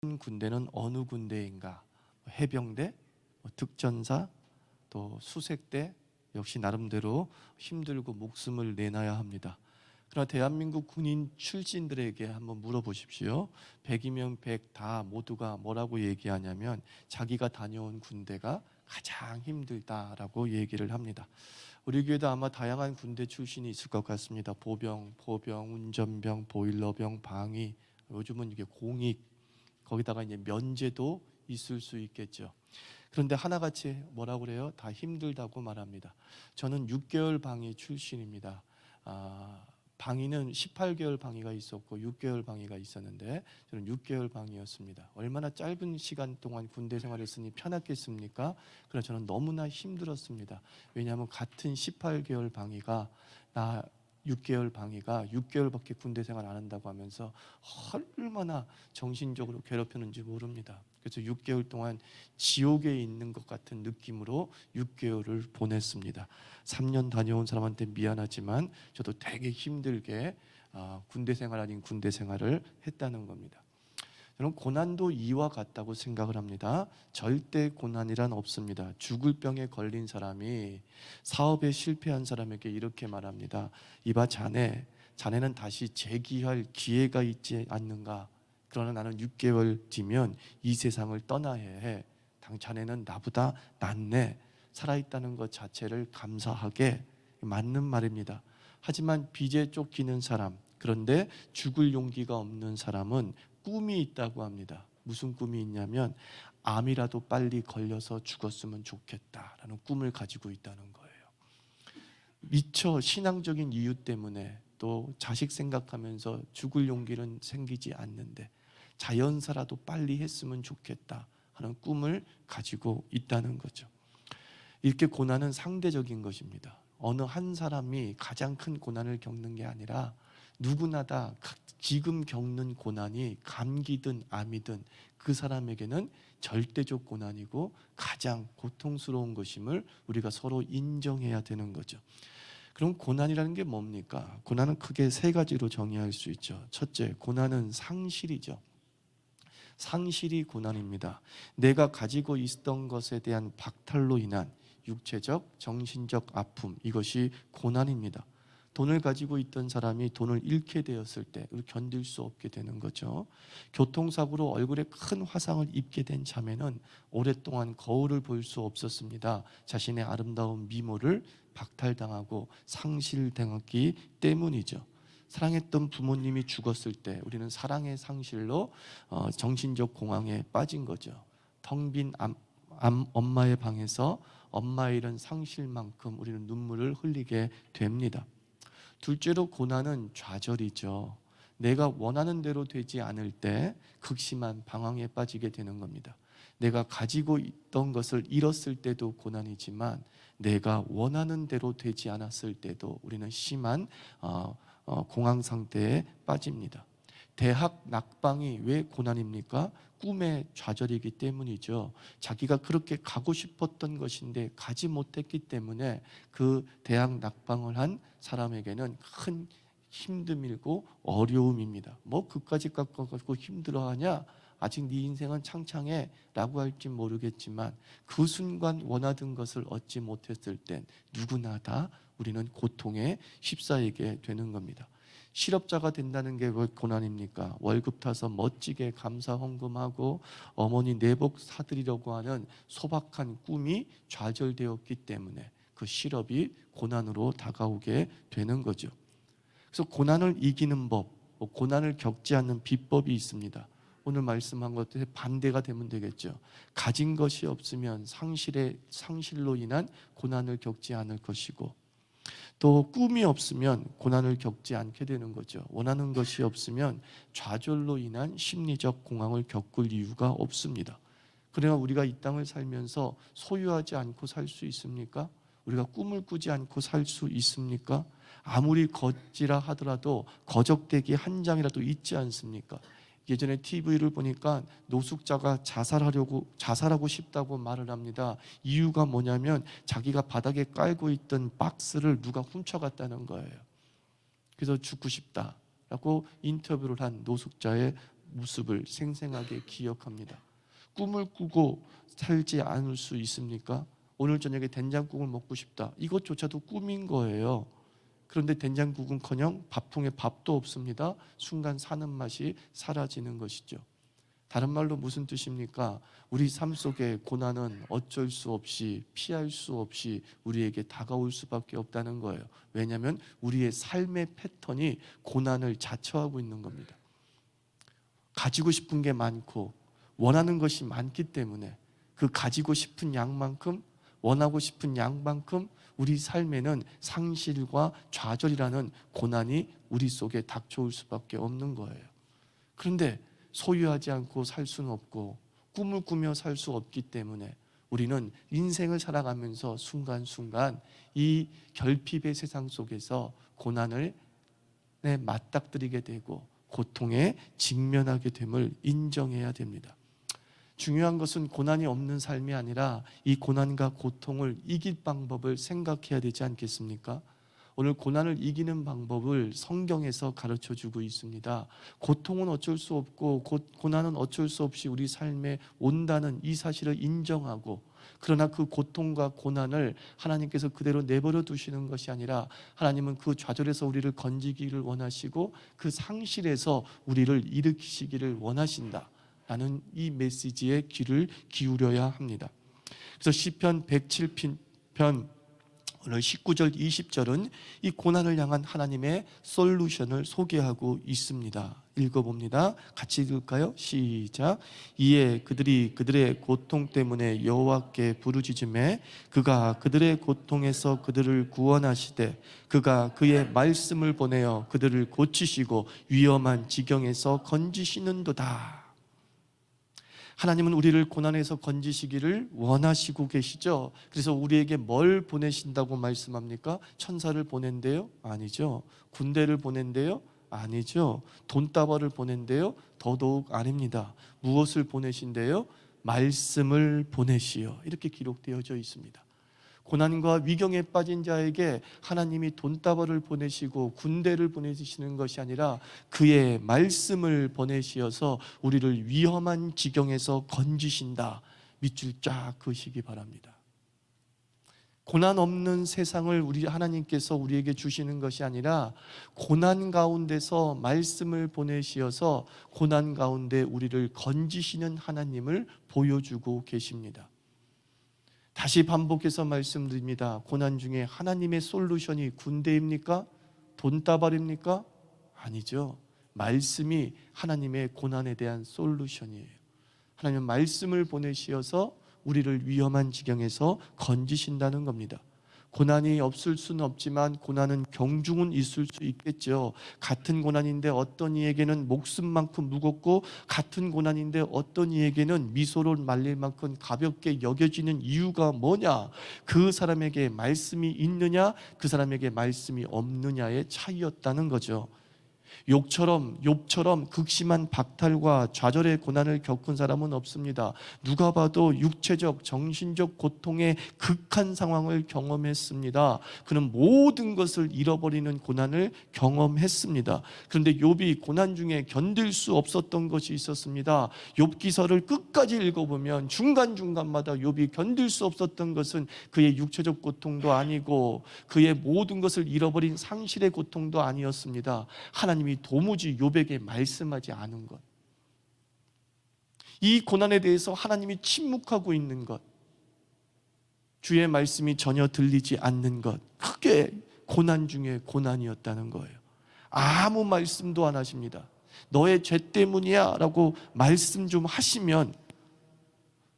군대는 어느 군대인가? 해병대, 특전사, 또 수색대, 역시 나름대로 힘들고 목숨을 내놔야 합니다. 그러나 대한민국 군인 출신들에게 한번 물어보십시오. 100이면 100 다 모두가 뭐라고 얘기하냐면 자기가 다녀온 군대가 가장 힘들다라고 얘기를 합니다. 우리 교회도 아마 다양한 군대 출신이 있을 것 같습니다. 보병, 포병, 운전병, 보일러병, 방위, 요즘은 이게 공익, 거기다가 이제 면제도 있을 수 있겠죠. 그런데 하나같이 뭐라고 그래요? 다 힘들다고 말합니다. 저는 6개월 방위 출신입니다. 방위는 18개월 방위가 있었고 6개월 방위가 있었는데 저는 6개월 방위였습니다. 얼마나 짧은 시간 동안 군대 생활했으니 편했겠습니까? 그러나 저는 너무나 힘들었습니다. 왜냐하면 같은 18개월 방위가 6개월 방위가 6개월밖에 군대 생활 안 한다고 하면서 얼마나 정신적으로 괴롭혔는지 모릅니다. 그래서 6개월 동안 지옥에 있는 것 같은 느낌으로 6개월을 보냈습니다. 3년 다녀온 사람한테 미안하지만 저도 되게 힘들게 군대 생활 아닌 군대 생활을 했다는 겁니다. 저는 고난도 이와 같다고 생각을 합니다. 절대 고난이란 없습니다. 죽을 병에 걸린 사람이 사업에 실패한 사람에게 이렇게 말합니다. 이봐 자네는 다시 재기할 기회가 있지 않는가? 그러나 나는 6개월 뒤면 이 세상을 떠나야 해. 자네는 나보다 낫네. 살아있다는 것 자체를 감사하게, 맞는 말입니다. 하지만 빚에 쫓기는 사람, 그런데 죽을 용기가 없는 사람은 꿈이 있다고 합니다. 무슨 꿈이 있냐면 암이라도 빨리 걸려서 죽었으면 좋겠다라는 꿈을 가지고 있다는 거예요. 미처 신앙적인 이유 때문에 또 자식 생각하면서 죽을 용기는 생기지 않는데 자연사라도 빨리 했으면 좋겠다 하는 꿈을 가지고 있다는 거죠. 이렇게 고난은 상대적인 것입니다. 어느 한 사람이 가장 큰 고난을 겪는 게 아니라 누구나 다 지금 겪는 고난이 감기든 암이든 그 사람에게는 절대적 고난이고 가장 고통스러운 것임을 우리가 서로 인정해야 되는 거죠. 그럼 고난이라는 게 뭡니까? 고난은 크게 세 가지로 정의할 수 있죠. 첫째, 고난은 상실이죠. 상실이 고난입니다. 내가 가지고 있었던 것에 대한 박탈로 인한 육체적, 정신적 아픔, 이것이 고난입니다. 돈을 가지고 있던 사람이 돈을 잃게 되었을 때 견딜 수 없게 되는 거죠. 교통사고로 얼굴에 큰 화상을 입게 된 자매는 오랫동안 거울을 볼 수 없었습니다. 자신의 아름다운 미모를 박탈당하고 상실당했기 때문이죠. 사랑했던 부모님이 죽었을 때 우리는 사랑의 상실로 정신적 공황에 빠진 거죠. 텅 빈 엄마의 방에서 엄마 잃은 상실만큼 우리는 눈물을 흘리게 됩니다. 둘째로 고난은 좌절이죠. 내가 원하는 대로 되지 않을 때 극심한 방황에 빠지게 되는 겁니다. 내가 가지고 있던 것을 잃었을 때도 고난이지만 내가 원하는 대로 되지 않았을 때도 우리는 심한 공황 상태에 빠집니다. 대학 낙방이 왜 고난입니까? 꿈의 좌절이기 때문이죠. 자기가 그렇게 가고 싶었던 것인데 가지 못했기 때문에 그 대학 낙방을 한 사람에게는 큰 힘듦이고 어려움입니다. 뭐 그까지 갖고 힘들어하냐? 아직 네 인생은 창창해 라고 할지 모르겠지만 그 순간 원하던 것을 얻지 못했을 땐 누구나 다 우리는 고통에 휩싸이게 되는 겁니다. 실업자가 된다는 게 왜 고난입니까? 월급 타서 멋지게 감사 헌금하고 어머니 내복 사드리려고 하는 소박한 꿈이 좌절되었기 때문에 그 실업이 고난으로 다가오게 되는 거죠. 그래서 고난을 이기는 법, 고난을 겪지 않는 비법이 있습니다. 오늘 말씀한 것에 반대가 되면 되겠죠. 가진 것이 없으면 상실로 인한 고난을 겪지 않을 것이고, 또 꿈이 없으면 고난을 겪지 않게 되는 거죠. 원하는 것이 없으면 좌절로 인한 심리적 공황을 겪을 이유가 없습니다. 그러나 우리가 이 땅을 살면서 소유하지 않고 살 수 있습니까? 우리가 꿈을 꾸지 않고 살 수 있습니까? 아무리 거지라 하더라도 거적대기 한 장이라도 있지 않습니까? 예전에 TV를 보니까 노숙자가 자살하고 싶다고 말을 합니다. 이유가 뭐냐면 자기가 바닥에 깔고 있던 박스를 누가 훔쳐갔다는 거예요. 그래서 죽고 싶다라고 인터뷰를 한 노숙자의 모습을 생생하게 기억합니다. 꿈을 꾸고 살지 않을 수 있습니까? 오늘 저녁에 된장국을 먹고 싶다. 이것조차도 꿈인 거예요. 그런데 된장국은커녕 밥통에 밥도 없습니다. 순간 사는 맛이 사라지는 것이죠. 다른 말로 무슨 뜻입니까? 우리 삶 속에 고난은 어쩔 수 없이, 피할 수 없이 우리에게 다가올 수밖에 없다는 거예요. 왜냐하면 우리의 삶의 패턴이 고난을 자처하고 있는 겁니다. 가지고 싶은 게 많고 원하는 것이 많기 때문에 그 가지고 싶은 양만큼, 원하고 싶은 양만큼 우리 삶에는 상실과 좌절이라는 고난이 우리 속에 닥쳐올 수밖에 없는 거예요. 그런데 소유하지 않고 살 수는 없고 꿈을 꾸며 살 수 없기 때문에 우리는 인생을 살아가면서 순간순간 이 결핍의 세상 속에서 고난을 맞닥뜨리게 되고 고통에 직면하게 됨을 인정해야 됩니다. 중요한 것은 고난이 없는 삶이 아니라 이 고난과 고통을 이길 방법을 생각해야 되지 않겠습니까? 오늘 고난을 이기는 방법을 성경에서 가르쳐주고 있습니다. 고통은 어쩔 수 없고 고난은 어쩔 수 없이 우리 삶에 온다는 이 사실을 인정하고, 그러나 그 고통과 고난을 하나님께서 그대로 내버려 두시는 것이 아니라 하나님은 그 좌절에서 우리를 건지기를 원하시고 그 상실에서 우리를 일으키시기를 원하신다 라는 이 메시지에 귀를 기울여야 합니다. 그래서 시편 107편 오늘 19절 20절은 이 고난을 향한 하나님의 솔루션을 소개하고 있습니다. 읽어봅니다. 같이 읽을까요? 시작. 이에 그들이 그들의 고통 때문에 여호와께 부르짖음에 그가 그들의 고통에서 그들을 구원하시되 그가 그의 말씀을 보내어 그들을 고치시고 위험한 지경에서 건지시는도다. 하나님은 우리를 고난에서 건지시기를 원하시고 계시죠. 그래서 우리에게 뭘 보내신다고 말씀합니까? 천사를 보낸대요? 아니죠. 군대를 보낸대요? 아니죠. 돈다발을 보낸대요? 더더욱 아닙니다. 무엇을 보내신대요? 말씀을 보내시오. 이렇게 기록되어져 있습니다. 고난과 위경에 빠진 자에게 하나님이 돈다발을 보내시고 군대를 보내시는 것이 아니라 그의 말씀을 보내시어서 우리를 위험한 지경에서 건지신다. 밑줄 쫙 그으시기 바랍니다. 고난 없는 세상을 우리 하나님께서 우리에게 주시는 것이 아니라 고난 가운데서 말씀을 보내시어서 고난 가운데 우리를 건지시는 하나님을 보여주고 계십니다. 다시 반복해서 말씀드립니다. 고난 중에 하나님의 솔루션이 군대입니까? 돈다발입니까? 아니죠. 말씀이 하나님의 고난에 대한 솔루션이에요. 하나님은 말씀을 보내시어서 우리를 위험한 지경에서 건지신다는 겁니다. 고난이 없을 수는 없지만 고난은 경중은 있을 수 있겠죠. 같은 고난인데 어떤 이에게는 목숨만큼 무겁고 같은 고난인데 어떤 이에게는 미소로 말릴 만큼 가볍게 여겨지는 이유가 뭐냐? 그 사람에게 말씀이 있느냐, 그 사람에게 말씀이 없느냐의 차이였다는 거죠. 욥처럼 극심한 박탈과 좌절의 고난을 겪은 사람은 없습니다. 누가 봐도 육체적, 정신적 고통의 극한 상황을 경험했습니다. 그는 모든 것을 잃어버리는 고난을 경험했습니다. 그런데 욥이 고난 중에 견딜 수 없었던 것이 있었습니다. 욥기서를 끝까지 읽어보면 중간중간마다 욥이 견딜 수 없었던 것은 그의 육체적 고통도 아니고 그의 모든 것을 잃어버린 상실의 고통도 아니었습니다. 하나님이 도무지 욥에게 말씀하지 않은 것, 이 고난에 대해서 하나님이 침묵하고 있는 것, 주의 말씀이 전혀 들리지 않는 것, 그게 고난 중에 고난이었다는 거예요. 아무 말씀도 안 하십니다. 너의 죄 때문이야 라고 말씀 좀 하시면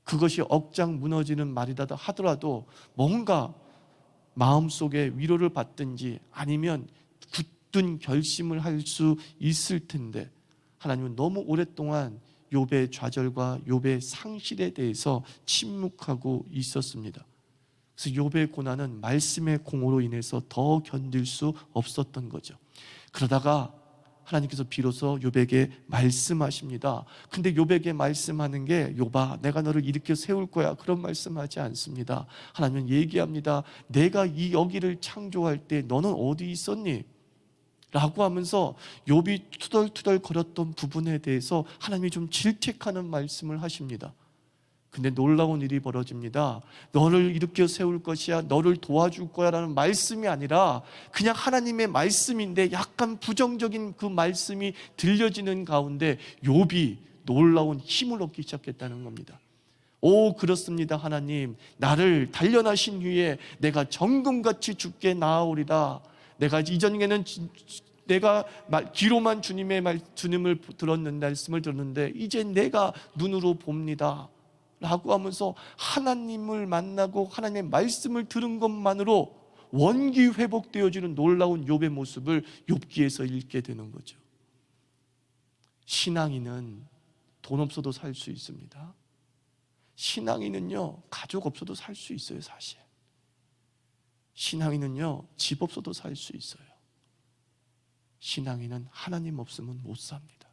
그것이 억장 무너지는 말이다 하더라도 뭔가 마음속에 위로를 받든지 아니면 굳든 결심을 할 수 있을 텐데 하나님은 너무 오랫동안 욥의 좌절과 욥의 상실에 대해서 침묵하고 있었습니다. 그래서 욥의 고난은 말씀의 공로로 인해서 더 견딜 수 없었던 거죠. 그러다가 하나님께서 비로소 욥에게 말씀하십니다. 근데 욥에게 말씀하는 게 욥아 내가 너를 일으켜 세울 거야 그런 말씀하지 않습니다. 하나님은 얘기합니다. 내가 이 여기를 창조할 때 너는 어디 있었니? 라고 하면서 욥이 투덜투덜 거렸던 부분에 대해서 하나님이 좀 질책하는 말씀을 하십니다. 근데 놀라운 일이 벌어집니다. 너를 일으켜 세울 것이야, 너를 도와줄 거야 라는 말씀이 아니라 그냥 하나님의 말씀인데 약간 부정적인 그 말씀이 들려지는 가운데 욥이 놀라운 힘을 얻기 시작했다는 겁니다. 오, 그렇습니다. 하나님, 나를 단련하신 후에 내가 정금같이 죽게 나아오리라. 내가 이전에는 내가 귀로만 주님을 들었는 말씀을 들었는데 이제 내가 눈으로 봅니다 라고 하면서 하나님을 만나고 하나님의 말씀을 들은 것만으로 원기 회복되어지는 놀라운 욥의 모습을 욥기에서 읽게 되는 거죠. 신앙인은 돈 없어도 살 수 있습니다. 신앙인은요, 가족 없어도 살 수 있어요. 사실 신앙인은요, 집 없어도 살 수 있어요. 신앙인은 하나님 없으면 못 삽니다.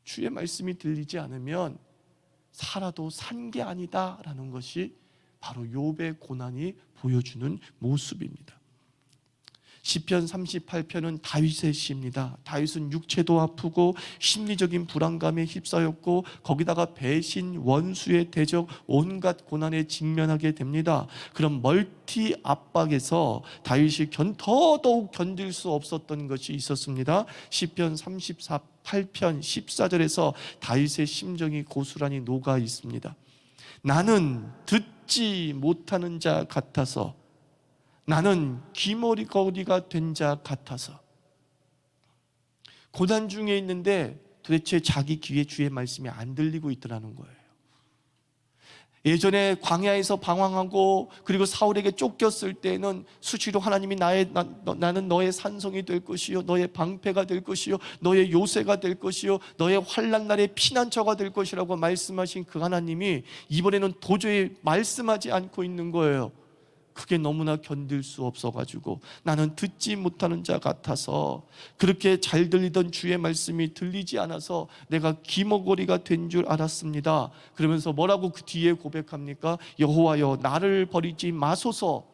주의 말씀이 들리지 않으면 살아도 산 게 아니다라는 것이 바로 욥의 고난이 보여주는 모습입니다. 시편 38편은 다윗의 시입니다. 다윗은 육체도 아프고 심리적인 불안감에 휩싸였고 거기다가 배신, 원수의 대적, 온갖 고난에 직면하게 됩니다. 그런 멀티 압박에서 다윗이 더더욱 견딜 수 없었던 것이 있었습니다. 시편 38편 14절에서 다윗의 심정이 고스란히 녹아 있습니다. 나는 듣지 못하는 자 같아서, 나는 귀머거리가 된 자 같아서. 고난 중에 있는데 도대체 자기 귀에 주의 말씀이 안 들리고 있더라는 거예요. 예전에 광야에서 방황하고 그리고 사울에게 쫓겼을 때는 수시로 하나님이 나는 너의 산성이 될 것이요, 너의 방패가 될 것이요, 너의 요새가 될 것이요, 너의 환난 날의 피난처가 될 것이라고 말씀하신 그 하나님이 이번에는 도저히 말씀하지 않고 있는 거예요. 그게 너무나 견딜 수 없어가지고 나는 듣지 못하는 자 같아서, 그렇게 잘 들리던 주의 말씀이 들리지 않아서 내가 귀머거리가 된 줄 알았습니다. 그러면서 뭐라고 그 뒤에 고백합니까? 여호와여, 나를 버리지 마소서.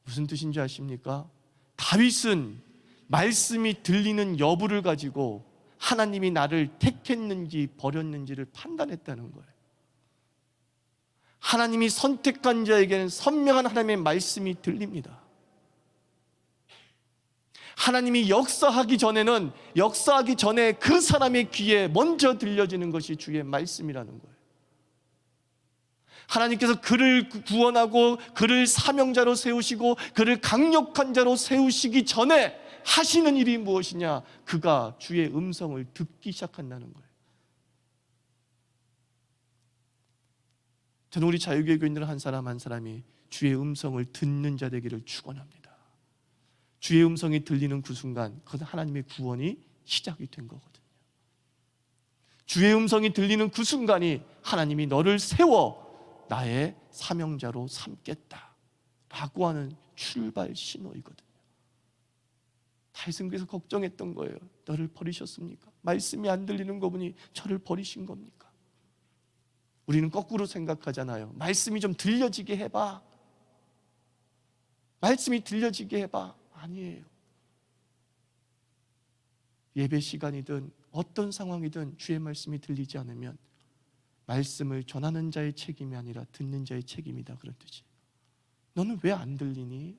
무슨 뜻인지 아십니까? 다윗은 말씀이 들리는 여부를 가지고 하나님이 나를 택했는지 버렸는지를 판단했다는 거예요. 하나님이 선택한 자에게는 선명한 하나님의 말씀이 들립니다. 하나님이 역사하기 전에 그 사람의 귀에 먼저 들려지는 것이 주의 말씀이라는 거예요. 하나님께서 그를 구원하고 그를 사명자로 세우시고 그를 강력한 자로 세우시기 전에 하시는 일이 무엇이냐? 그가 주의 음성을 듣기 시작한다는 거예요. 저는 우리 자유교회 교인들 한 사람 한 사람이 주의 음성을 듣는 자 되기를 축원합니다. 주의 음성이 들리는 그 순간 그것은 하나님의 구원이 시작이 된 거거든요. 주의 음성이 들리는 그 순간이 하나님이 너를 세워 나의 사명자로 삼겠다 라고 하는 출발 신호이거든요. 다윗은 그래서 걱정했던 거예요. 너를 버리셨습니까? 말씀이 안 들리는 거 보니 저를 버리신 겁니까? 우리는 거꾸로 생각하잖아요. 말씀이 좀 들려지게 해봐. 말씀이 들려지게 해봐. 아니에요. 예배 시간이든 어떤 상황이든 주의 말씀이 들리지 않으면 말씀을 전하는 자의 책임이 아니라 듣는 자의 책임이다, 그런 뜻이에요. 너는 왜 안 들리니?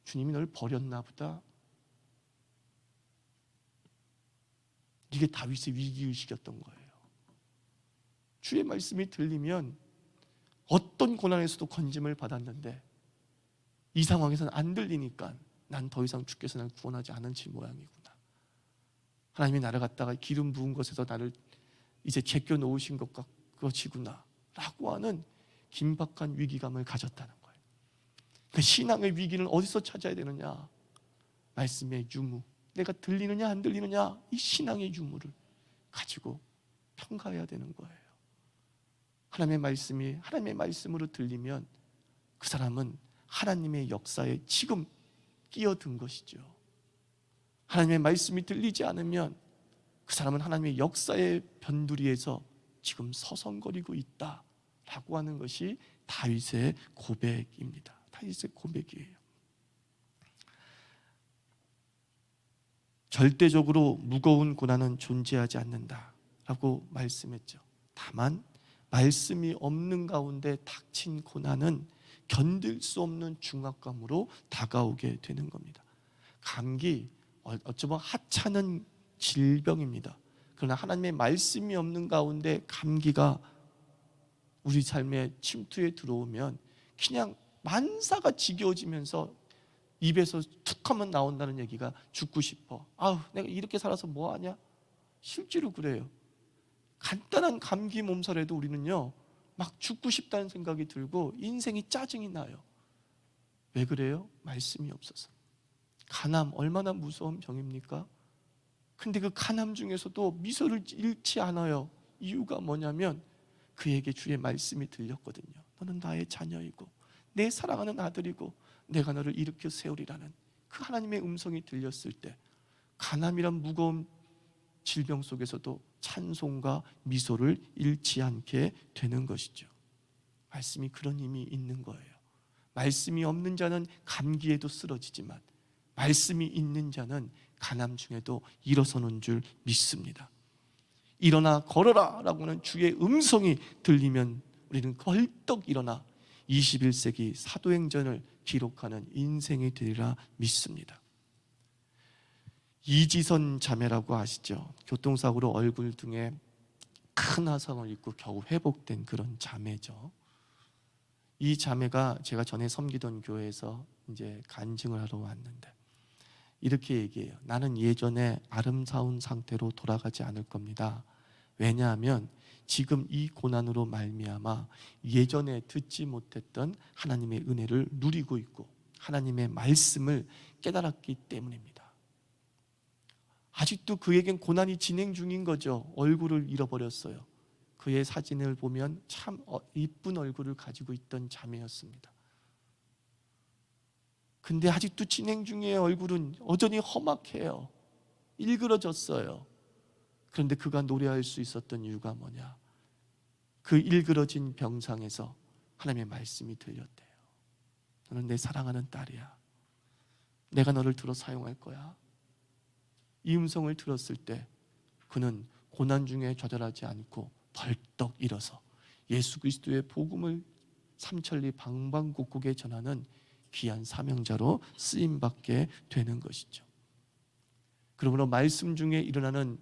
주님이 널 버렸나 보다. 이게 다윗의 위기의식이었던 거예요. 주의 말씀이 들리면 어떤 고난에서도 건짐을 받았는데 이 상황에서는 안 들리니까 난 더 이상 주께서 나를 구원하지 않으실 모양이구나. 하나님이 나를 갖다가 기름 부은 것에서 나를 이제 제껴 놓으신 것이구나 라고 하는 긴박한 위기감을 가졌다는 거예요. 그 신앙의 위기는 어디서 찾아야 되느냐? 말씀의 유무, 내가 들리느냐 안 들리느냐, 이 신앙의 유무를 가지고 평가해야 되는 거예요. 하나님의 말씀이 하나님의 말씀으로 들리면 그 사람은 하나님의 역사에 지금 끼어든 것이죠. 하나님의 말씀이 들리지 않으면 그 사람은 하나님의 역사의 변두리에서 지금 서성거리고 있다라고 하는 것이 다윗의 고백입니다. 다윗의 고백이에요. 절대적으로 무거운 고난은 존재하지 않는다라고 말씀했죠. 다만 말씀이 없는 가운데 닥친 고난은 견딜 수 없는 중압감으로 다가오게 되는 겁니다. 감기, 어쩌면 하찮은 질병입니다. 그러나 하나님의 말씀이 없는 가운데 감기가 우리 삶에 침투에 들어오면 그냥 만사가 지겨워지면서 입에서 툭 하면 나온다는 얘기가 죽고 싶어. 아우, 내가 이렇게 살아서 뭐하냐? 실제로 그래요. 간단한 감기 몸살에도 우리는요, 막 죽고 싶다는 생각이 들고 인생이 짜증이 나요. 왜 그래요? 말씀이 없어서. 간암, 얼마나 무서운 병입니까? 근데 그 간암 중에서도 미소를 잃지 않아요. 이유가 뭐냐면 그에게 주의 말씀이 들렸거든요. 너는 나의 자녀이고 내 사랑하는 아들이고 내가 너를 일으켜 세우리라는 그 하나님의 음성이 들렸을 때 간암이란 무거운 질병 속에서도 찬송과 미소를 잃지 않게 되는 것이죠. 말씀이 그런 힘이 있는 거예요. 말씀이 없는 자는 감기에도 쓰러지지만 말씀이 있는 자는 간암 중에도 일어서는 줄 믿습니다. 일어나 걸어라 라고 하는 주의 음성이 들리면 우리는 벌떡 일어나 21세기 사도행전을 기록하는 인생이 되리라 믿습니다. 이지선 자매라고 아시죠? 교통사고로 얼굴 등에 큰 화상을 입고 겨우 회복된 그런 자매죠. 이 자매가 제가 전에 섬기던 교회에서 이제 간증을 하러 왔는데 이렇게 얘기해요. 나는 예전에 아름다운 상태로 돌아가지 않을 겁니다. 왜냐하면 지금 이 고난으로 말미암아 예전에 듣지 못했던 하나님의 은혜를 누리고 있고 하나님의 말씀을 깨달았기 때문입니다. 아직도 그에겐 고난이 진행 중인 거죠. 얼굴을 잃어버렸어요. 그의 사진을 보면 참 이쁜 얼굴을 가지고 있던 자매였습니다. 근데 아직도 진행 중이에요. 얼굴은 여전히 험악해요. 일그러졌어요. 그런데 그가 노래할 수 있었던 이유가 뭐냐? 그 일그러진 병상에서 하나님의 말씀이 들렸대요. 너는 내 사랑하는 딸이야. 내가 너를 들어 사용할 거야. 이 음성을 들었을 때 그는 고난 중에 좌절하지 않고 벌떡 일어서 예수 그리스도의 복음을 삼천리 방방곡곡에 전하는 귀한 사명자로 쓰임받게 되는 것이죠. 그러므로 말씀 중에 일어나는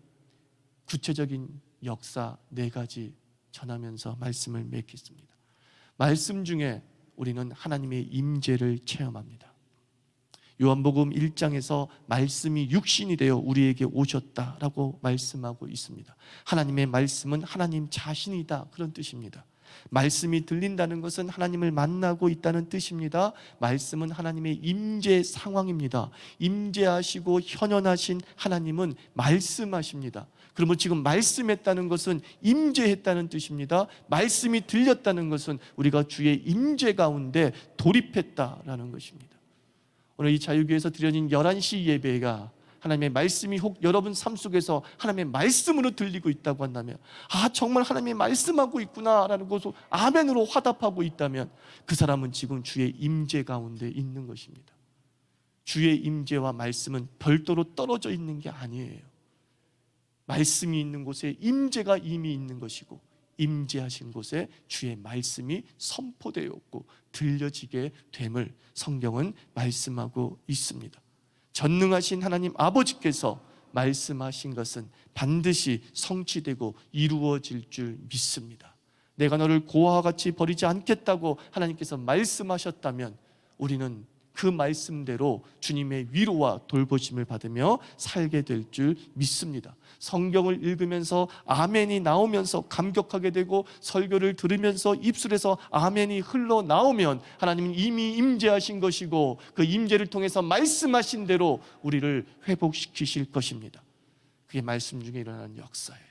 구체적인 역사 4가지 전하면서 말씀을 맺겠습니다. 말씀 중에 우리는 하나님의 임재를 체험합니다. 요한복음 1장에서 말씀이 육신이 되어 우리에게 오셨다라고 말씀하고 있습니다. 하나님의 말씀은 하나님 자신이다, 그런 뜻입니다. 말씀이 들린다는 것은 하나님을 만나고 있다는 뜻입니다. 말씀은 하나님의 임재 상황입니다. 임재하시고 현현하신 하나님은 말씀하십니다. 그러면 지금 말씀했다는 것은 임재했다는 뜻입니다. 말씀이 들렸다는 것은 우리가 주의 임재 가운데 돌입했다라는 것입니다. 오늘 이 자유교회에서 드려진 11시 예배가 하나님의 말씀이 혹 여러분 삶 속에서 하나님의 말씀으로 들리고 있다고 한다면, 아, 정말 하나님이 말씀하고 있구나라는 것을 아멘으로 화답하고 있다면 그 사람은 지금 주의 임재 가운데 있는 것입니다. 주의 임재와 말씀은 별도로 떨어져 있는 게 아니에요. 말씀이 있는 곳에 임재가 이미 있는 것이고 임재하신 곳에 주의 말씀이 선포되었고 들려지게 됨을 성경은 말씀하고 있습니다. 전능하신 하나님 아버지께서 말씀하신 것은 반드시 성취되고 이루어질 줄 믿습니다. 내가 너를 고아와 같이 버리지 않겠다고 하나님께서 말씀하셨다면 우리는 그 말씀대로 주님의 위로와 돌보심을 받으며 살게 될 줄 믿습니다. 성경을 읽으면서 아멘이 나오면서 감격하게 되고 설교를 들으면서 입술에서 아멘이 흘러나오면 하나님은 이미 임재하신 것이고 그 임재를 통해서 말씀하신 대로 우리를 회복시키실 것입니다. 그게 말씀 중에 일어나는 역사예요.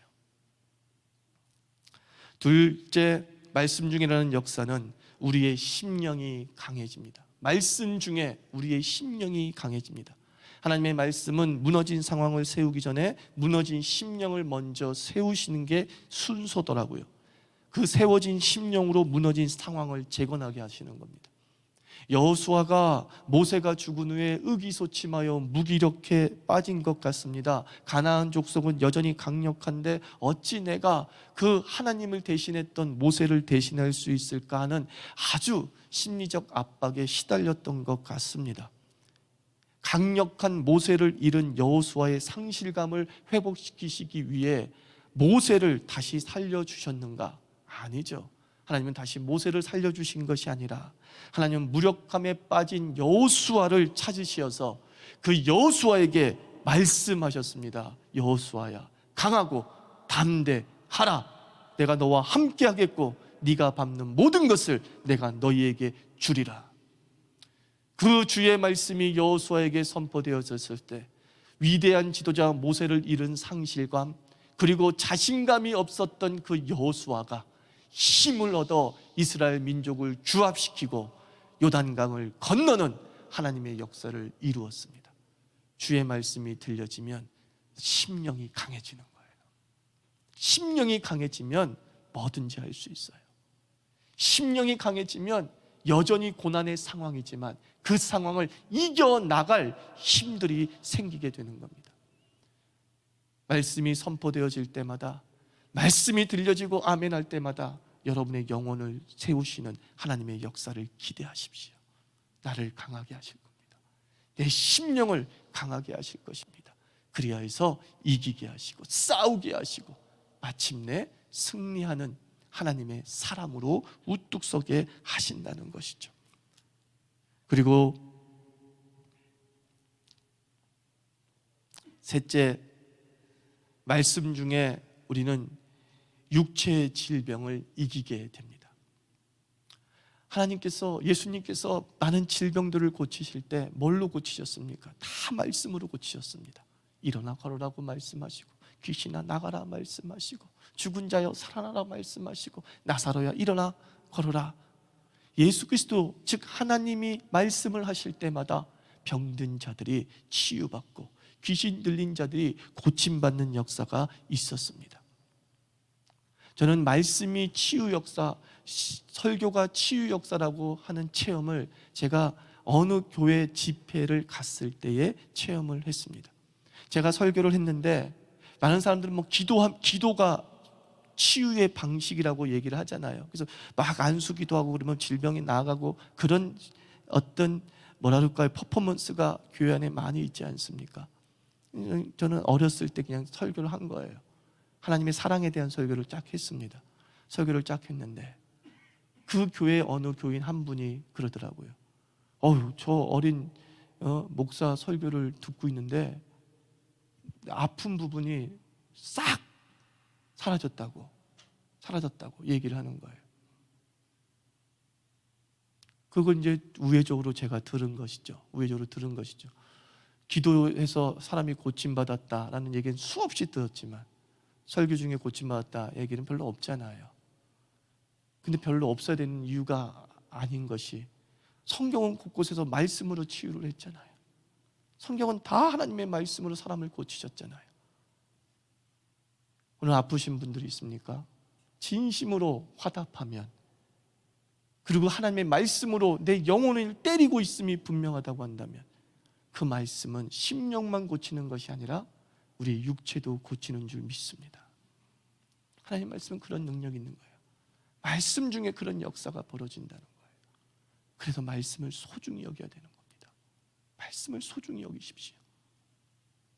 둘째, 말씀 중에 일어나는 역사는 우리의 심령이 강해집니다. 말씀 중에 우리의 심령이 강해집니다. 하나님의 말씀은 무너진 상황을 세우기 전에 무너진 심령을 먼저 세우시는 게 순서더라고요. 그 세워진 심령으로 무너진 상황을 재건하게 하시는 겁니다. 여호수아가 모세가 죽은 후에 의기소침하여 무기력해 빠진 것 같습니다. 가나안 족속은 여전히 강력한데 어찌 내가 그 하나님을 대신했던 모세를 대신할 수 있을까 하는 아주 심리적 압박에 시달렸던 것 같습니다. 강력한 모세를 잃은 여호수아의 상실감을 회복시키시기 위해 모세를 다시 살려주셨는가? 아니죠. 하나님은 다시 모세를 살려주신 것이 아니라 하나님은 무력함에 빠진 여호수아를 찾으시어서 그 여호수아에게 말씀하셨습니다. 여호수아야, 강하고 담대하라. 내가 너와 함께 하겠고 네가 밟는 모든 것을 내가 너희에게 주리라. 그 주의 말씀이 여호수아에게 선포되어졌을 때 위대한 지도자 모세를 잃은 상실감, 그리고 자신감이 없었던 그 여호수아가 힘을 얻어 이스라엘 민족을 규합시키고 요단강을 건너는 하나님의 역사를 이루었습니다. 주의 말씀이 들려지면 심령이 강해지는 거예요. 심령이 강해지면 뭐든지 할 수 있어요. 심령이 강해지면 여전히 고난의 상황이지만 그 상황을 이겨나갈 힘들이 생기게 되는 겁니다. 말씀이 선포되어질 때마다, 말씀이 들려지고 아멘할 때마다 여러분의 영혼을 세우시는 하나님의 역사를 기대하십시오. 나를 강하게 하실 겁니다. 내 심령을 강하게 하실 것입니다. 그리하여서 이기게 하시고 싸우게 하시고 마침내 승리하는 하나님의 사람으로 우뚝 서게 하신다는 것이죠. 그리고 셋째, 말씀 중에 우리는 육체의 질병을 이기게 됩니다. 하나님께서, 예수님께서 많은 질병들을 고치실 때 뭘로 고치셨습니까? 다 말씀으로 고치셨습니다. 일어나 걸으라고 말씀하시고, 귀신아 나가라 말씀하시고, 죽은 자여 살아나라 말씀하시고, 나사로야 일어나 걸어라. 예수 그리스도, 즉 하나님이 말씀을 하실 때마다 병든 자들이 치유받고 귀신 들린 자들이 고침받는 역사가 있었습니다. 저는 말씀이 치유 역사, 설교가 치유 역사라고 하는 체험을 제가 어느 교회 집회를 갔을 때에 체험을 했습니다. 제가 설교를 했는데 많은 사람들은 뭐 기도가 치유의 방식이라고 얘기를 하잖아요. 그래서 막 안수기도 하고 그러면 질병이 나아가고 그런 어떤 뭐랄까요, 퍼포먼스가 교회 안에 많이 있지 않습니까? 저는 어렸을 때 그냥 설교를 한 거예요. 하나님의 사랑에 대한 설교를 쫙 했습니다. 설교를 쫙 했는데 그 교회 어느 교인 한 분이 그러더라고요. 저 어린 목사 설교를 듣고 있는데 아픈 부분이 싹 사라졌다고 얘기를 하는 거예요. 그걸 이제 우회적으로 제가 들은 것이죠. 기도해서 사람이 고침받았다라는 얘기는 수없이 들었지만 설교 중에 고침받았다 얘기는 별로 없잖아요. 근데 별로 없어야 되는 이유가 아닌 것이, 성경은 곳곳에서 말씀으로 치유를 했잖아요. 성경은 다 하나님의 말씀으로 사람을 고치셨잖아요. 오늘 아프신 분들이 있습니까? 진심으로 화답하면, 그리고 하나님의 말씀으로 내 영혼을 때리고 있음이 분명하다고 한다면 그 말씀은 심령만 고치는 것이 아니라 우리 육체도 고치는 줄 믿습니다. 하나님 말씀은 그런 능력이 있는 거예요. 말씀 중에 그런 역사가 벌어진다는 거예요. 그래서 말씀을 소중히 여겨야 되는 겁니다. 말씀을 소중히 여기십시오.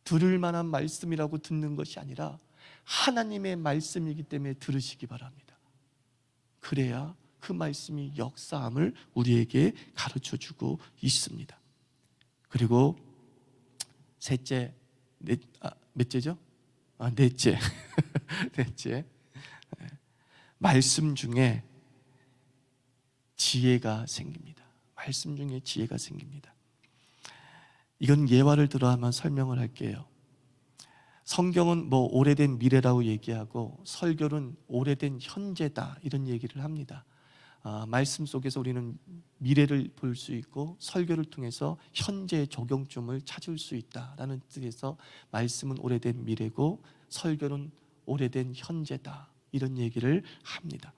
들을 만한 말씀이라고 듣는 것이 아니라 하나님의 말씀이기 때문에 들으시기 바랍니다. 그래야 그 말씀이 역사함을 우리에게 가르쳐주고 있습니다. 그리고 셋째, 몇째죠? 넷째. 넷째. 말씀 중에 지혜가 생깁니다. 말씀 중에 지혜가 생깁니다. 이건 예화를 들어 한번 설명을 할게요. 성경은 뭐 오래된 미래라고 얘기하고 설교는 오래된 현재다 이런 얘기를 합니다. 말씀 속에서 우리는 미래를 볼 수 있고 설교를 통해서 현재의 적용점을 찾을 수 있다라는 뜻에서 말씀은 오래된 미래고 설교는 오래된 현재다 이런 얘기를 합니다.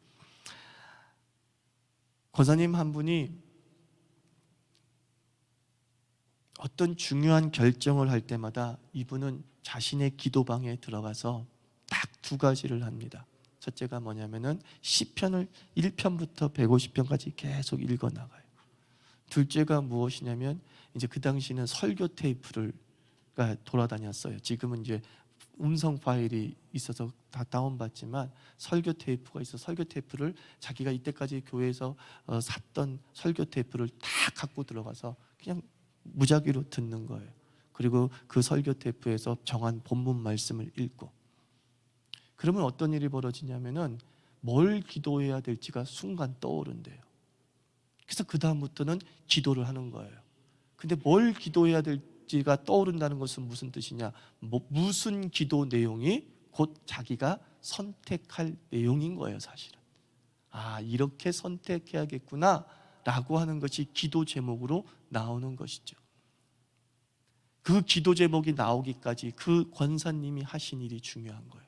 권사님 한 분이 어떤 중요한 결정을 할 때마다 이분은 자신의 기도방에 들어가서 딱 두 가지를 합니다. 첫째가 뭐냐면은 시편을 1편부터 150편까지 계속 읽어 나가요. 둘째가 무엇이냐면 이제 그 당시는 설교 테이프를 돌아다녔어요. 지금은 이제 음성 파일이 있어서 다 다운받지만 설교 테이프가 있어 설교 테이프를 자기가 이때까지 교회에서 샀던 설교 테이프를 다 갖고 들어가서 그냥 무작위로 듣는 거예요. 그리고 그 설교 테이프에서 정한 본문 말씀을 읽고, 그러면 어떤 일이 벌어지냐면은 뭘 기도해야 될지가 순간 떠오른대요. 그래서 그 다음부터는 기도를 하는 거예요. 근데 뭘 기도해야 될지가 떠오른다는 것은 무슨 뜻이냐? 무슨 기도 내용이 곧 자기가 선택할 내용인 거예요, 사실은. 아, 이렇게 선택해야겠구나 라고 하는 것이 기도 제목으로 나오는 것이죠. 그 기도 제목이 나오기까지 그 권사님이 하신 일이 중요한 거예요.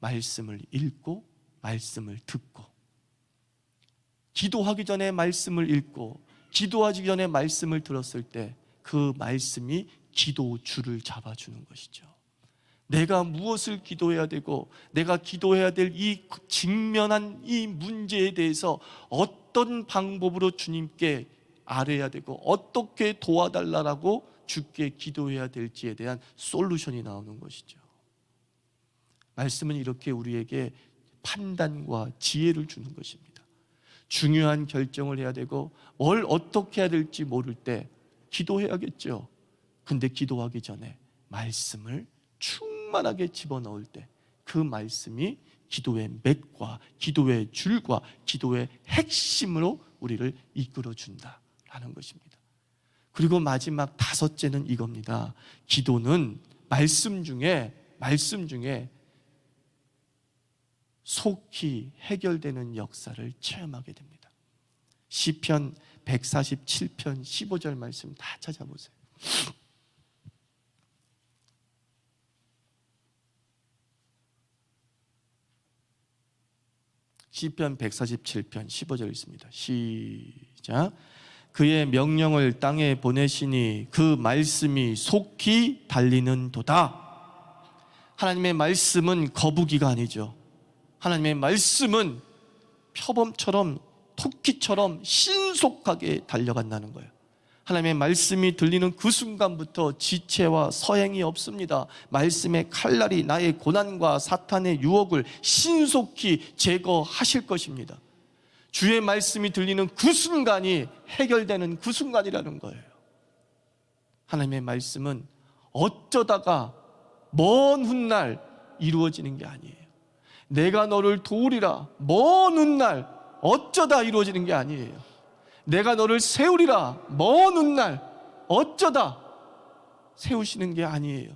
말씀을 읽고 말씀을 듣고, 기도하기 전에 말씀을 읽고 기도하기 전에 말씀을 들었을 때 그 말씀이 기도 줄을 잡아주는 것이죠. 내가 무엇을 기도해야 되고 내가 기도해야 될 이 직면한 이 문제에 대해서 어떤 방법으로 주님께 아뢰야 되고 어떻게 도와달라고 주께 기도해야 될지에 대한 솔루션이 나오는 것이죠. 말씀은 이렇게 우리에게 판단과 지혜를 주는 것입니다. 중요한 결정을 해야 되고 뭘 어떻게 해야 될지 모를 때 기도해야겠죠. 근데 기도하기 전에 말씀을 충만하게 집어넣을 때 그 말씀이 기도의 맥과 기도의 줄과 기도의 핵심으로 우리를 이끌어준다라는 것입니다. 그리고 마지막 다섯째는 이겁니다. 기도는 말씀 중에 속히 해결되는 역사를 체험하게 됩니다. 시편 147편 15절 말씀 다 찾아보세요. 시편 147편 15절 있습니다. 시작. 그의 명령을 땅에 보내시니 그 말씀이 속히 달리는 도다. 하나님의 말씀은 거북이가 아니죠. 하나님의 말씀은 표범처럼 토끼처럼 신속하게 달려간다는 거예요. 하나님의 말씀이 들리는 그 순간부터 지체와 서행이 없습니다. 말씀의 칼날이 나의 고난과 사탄의 유혹을 신속히 제거하실 것입니다. 주의 말씀이 들리는 그 순간이 해결되는 그 순간이라는 거예요. 하나님의 말씀은 어쩌다가 먼 훗날 이루어지는 게 아니에요. 내가 너를 도우리라 먼 훗날 어쩌다 이루어지는 게 아니에요. 내가 너를 세우리라 먼 훗날 어쩌다 세우시는 게 아니에요.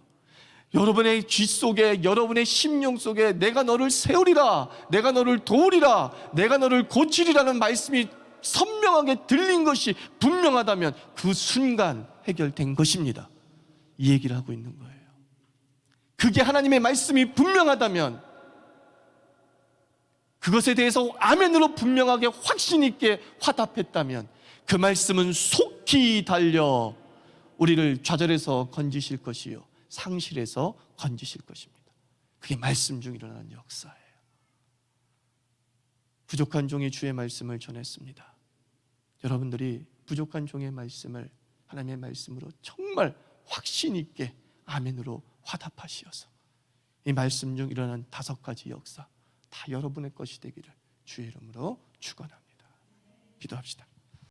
여러분의 귀 속에, 여러분의 심령 속에 내가 너를 세우리라, 내가 너를 도우리라, 내가 너를 고치리라는 말씀이 선명하게 들린 것이 분명하다면 그 순간 해결된 것입니다. 이 얘기를 하고 있는 거예요. 그게 하나님의 말씀이 분명하다면, 그것에 대해서 아멘으로 분명하게 확신 있게 화답했다면 그 말씀은 속히 달려 우리를 좌절에서 건지실 것이요 상실에서 건지실 것입니다. 그게 말씀 중 일어나는 역사예요. 부족한 종이 주의 말씀을 전했습니다. 여러분들이 부족한 종의 말씀을 하나님의 말씀으로 정말 확신 있게 아멘으로 화답하시어서 이 말씀 중 일어난 5가지 역사 다 여러분의 것이 되기를 주의 이름으로 축원합니다. 기도합시다.